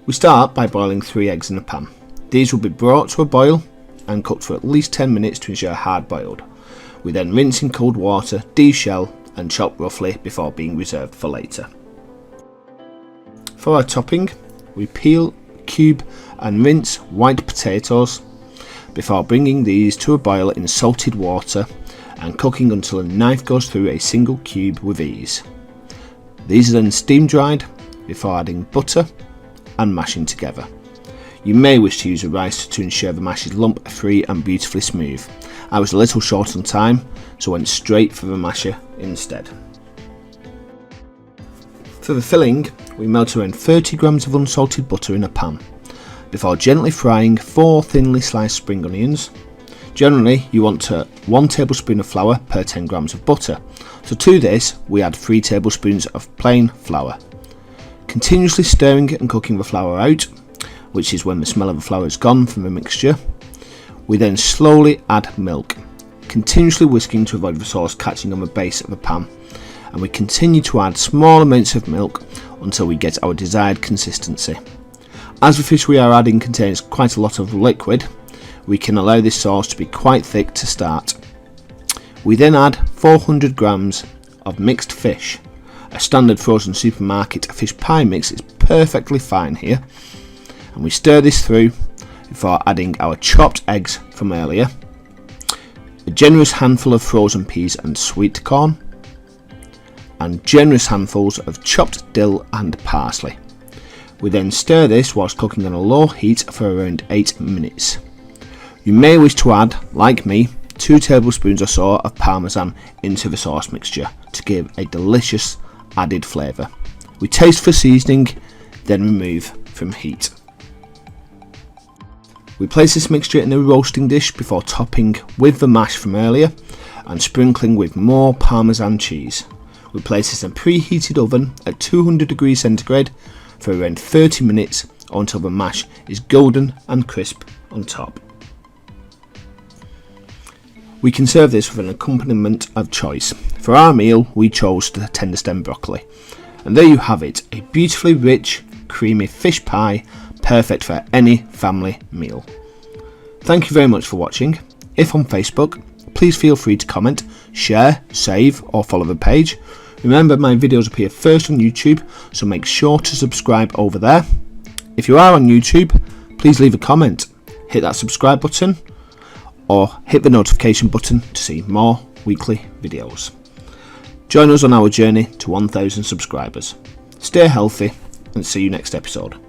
We start by boiling 3 eggs in a pan. These will be brought to a boil and cooked for at least 10 minutes to ensure hard boiled. We then rinse in cold water, de-shell and chop roughly before being reserved for later. For our topping, we peel, cube and rinse white potatoes before bringing these to a boil in salted water and cooking until a knife goes through a single cube with ease. These are then steam dried before adding butter and mashing together. You may wish to use a ricer to ensure the mash is lump free and beautifully smooth. I was a little short on time, so went straight for the masher instead. For the filling, we melt around 30 grams of unsalted butter in a pan before gently frying 4 thinly sliced spring onions. Generally, you want 1 tablespoon of flour per 10 grams of butter, so to this we add 3 tablespoons of plain flour. Continuously stirring and cooking the flour out, which is when the smell of the flour is gone from the mixture. We then slowly add milk, continuously whisking to avoid the sauce catching on the base of the pan, and we continue to add small amounts of milk until we get our desired consistency. As the fish we are adding contains quite a lot of liquid, we can allow this sauce to be quite thick to start. We then add 400 grams of mixed fish. A standard frozen supermarket fish pie mix is perfectly fine here, and we stir this through before adding our chopped eggs from earlier, a generous handful of frozen peas and sweet corn, and generous handfuls of chopped dill and parsley. We then stir this whilst cooking on a low heat for around 8 minutes. You may wish to add, like me, 2 tablespoons or so of parmesan into the sauce mixture to give a delicious added flavour. We taste for seasoning, then remove from heat. We place this mixture in a roasting dish before topping with the mash from earlier and sprinkling with more parmesan cheese. We place this in a preheated oven at 200 degrees centigrade for around 30 minutes until the mash is golden and crisp on top. We can serve this with an accompaniment of choice. For our meal we chose the tender stem broccoli, and there you have it, a beautifully rich, creamy fish pie perfect for any family meal. Thank you very much for watching. If on Facebook, please feel free to comment, share, save or follow the page. Remember, my videos appear first on YouTube, so make sure to subscribe over there. If you are on YouTube, please leave a comment, hit that subscribe button or hit the notification button to see more weekly videos. Join us on our journey to 1,000 subscribers. Stay healthy and see you next episode.